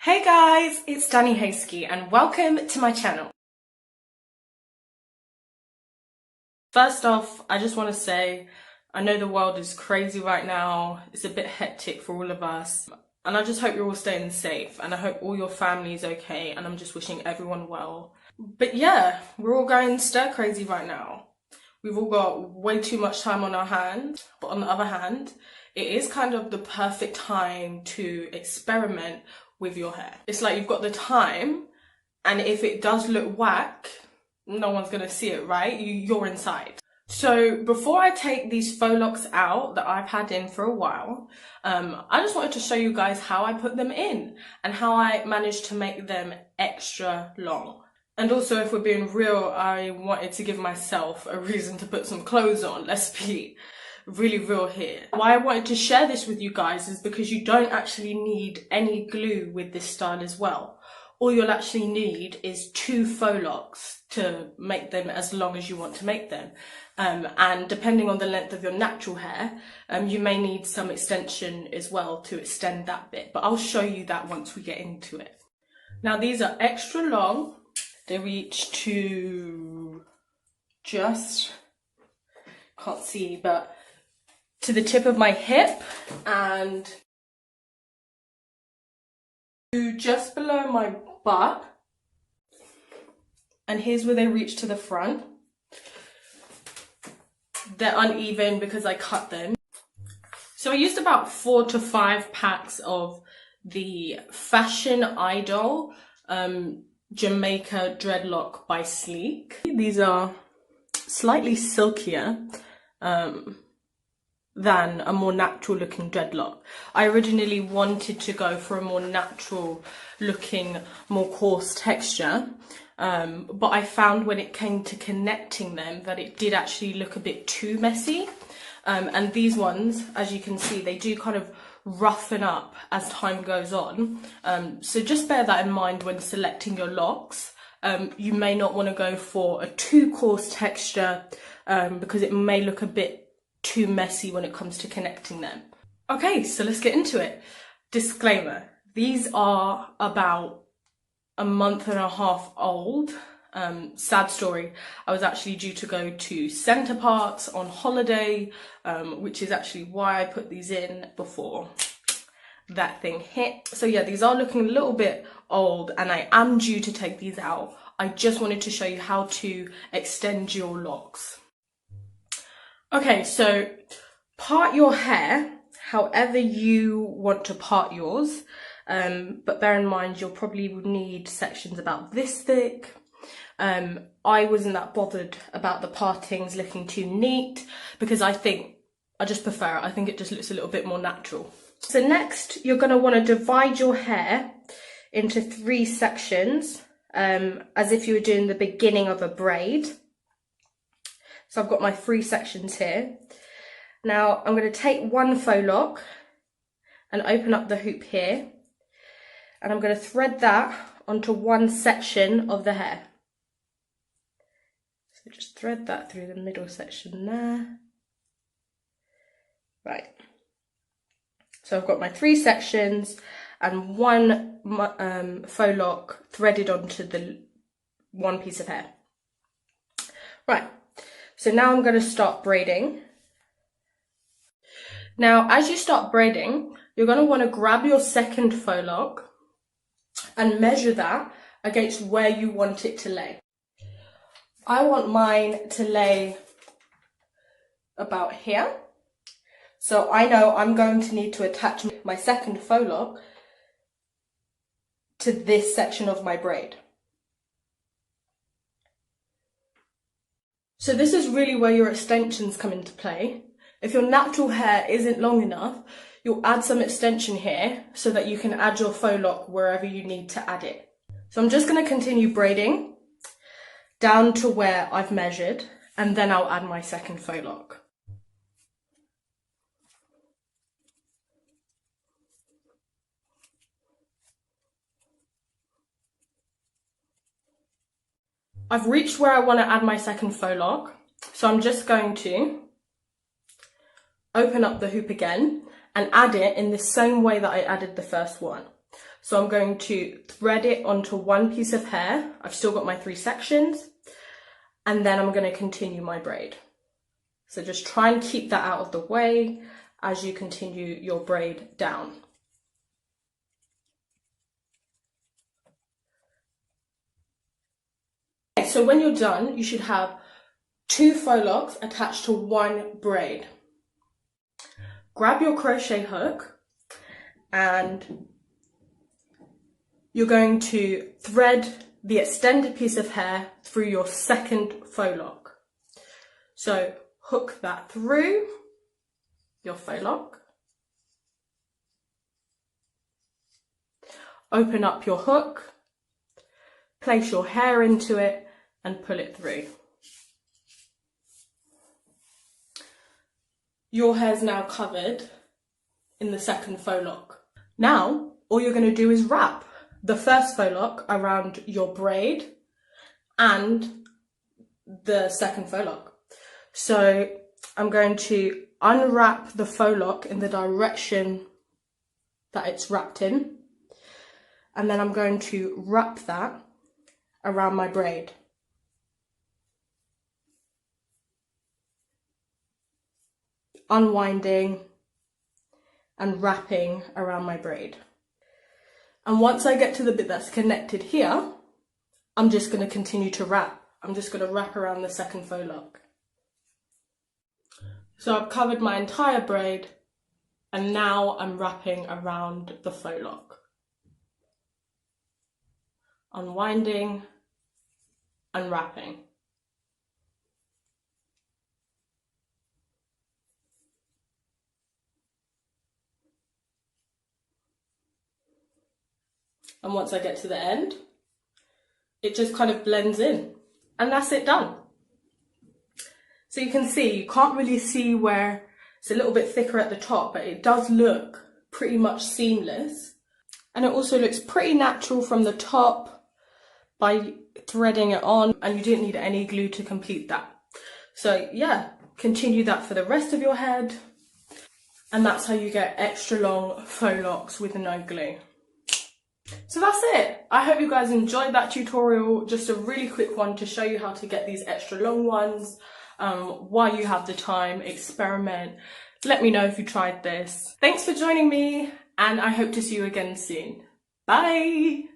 Hey guys, it's Dani.Hayski and welcome to my channel. First off, I just want to say, I know the world is crazy right now, it's a bit hectic for all of us, and I just hope you're all staying safe and I hope all your family is okay, and I'm just wishing everyone well. But yeah, we're all going stir crazy right now. We've all got way too much time on our hands, but on the other hand, it is kind of the perfect time to experiment with your hair. It's like you've got the time, and if it does look whack, no one's gonna see it, right? You're inside. So before I take these faux locks out that I've had in for a while, I just wanted to show you guys how I put them in and how I managed to make them extra long. And also, if we're being real, I wanted to give myself a reason to put some clothes on. Let's be really real here. Why I wanted to share this with you guys is because you don't actually need any glue with this style as well. All you'll actually need is 2 faux locks to make them as long as you want to make them. And depending on the length of your natural hair, you may need some extension as well to extend that bit. But I'll show you that once we get into it. Now these are extra long. They reach to just, can't see, but to the tip of my hip and to just below my butt. And here's where they reach to the front. They're uneven because I cut them. So I used about 4 to 5 packs of the Fashion Idol Jamaica Dreadlock by Sleek. These are slightly silkier than a more natural looking dreadlock. I originally wanted to go for a more natural looking, more coarse texture, but I found when it came to connecting them that it did actually look a bit too messy. And these ones, as you can see, they do kind of roughen up as time goes on. So just bear that in mind when selecting your locks. You may not want to go for a too coarse texture because it may look a bit too messy when it comes to connecting them. Okay, so let's get into it. Disclaimer, these are about a month and a half old. Sad story, I was actually due to go to Center Parcs on holiday, which is actually why I put these in before that thing hit. So yeah, these are looking a little bit old and I am due to take these out. I just wanted to show you how to extend your locks. Okay, so part your hair however you want to part yours, but bear in mind you'll probably need sections about this thick. I wasn't that bothered about the partings looking too neat because I just prefer it. I think it just looks a little bit more natural. So next you're going to want to divide your hair into 3 sections, as if you were doing the beginning of a braid. So I've got my 3 sections here. Now I'm going to take 1 faux lock and open up the hoop here, and I'm going to thread that onto 1 section of the hair. So just thread that through the middle section there. Right. So I've got my 3 sections and 1 faux lock threaded onto the 1 piece of hair. Right. So now I'm going to start braiding. Now, as you start braiding, you're going to want to grab your 2nd faux lock and measure that against where you want it to lay. I want mine to lay about here. So I know I'm going to need to attach my 2nd faux lock to this section of my braid. So this is really where your extensions come into play. If your natural hair isn't long enough, you'll add some extension here so that you can add your faux lock wherever you need to add it. So I'm just going to continue braiding down to where I've measured, and then I'll add my 2nd faux lock. I've reached where I want to add my 2nd faux lock, so I'm just going to open up the hoop again and add it in the same way that I added the first one. So I'm going to thread it onto one piece of hair. I've still got my 3 sections, and then I'm going to continue my braid. So just try and keep that out of the way as you continue your braid down. Okay, so when you're done, you should have 2 faux locs attached to 1 braid. Grab your crochet hook and you're going to thread the extended piece of hair through your second faux loc. So hook that through your faux loc, open up your hook, place your hair into it and pull it through. Your hair's now covered in the second faux loc. Now, all you're going to do is wrap the first faux loc around your braid and the second faux loc. So I'm going to unwrap the faux loc in the direction that it's wrapped in, and then I'm going to wrap that around my braid. Unwinding and wrapping around my braid. And once I get to the bit that's connected here, I'm just going to continue to wrap. I'm just going to wrap around the second faux loc. So I've covered my entire braid and now I'm wrapping around the faux loc. Unwinding, unwrapping. And once I get to the end, it just kind of blends in and that's it done. So you can see, you can't really see where it's a little bit thicker at the top, but it does look pretty much seamless. And it also looks pretty natural from the top by threading it on, and you didn't need any glue to complete that. So yeah, continue that for the rest of your head. And that's how you get extra long faux locs with no glue. So that's it. I hope you guys enjoyed that tutorial. Just a really quick one to show you how to get these extra long ones. While you have the time, experiment. Let me know if you tried this. Thanks for joining me, and I hope to see you again soon. Bye!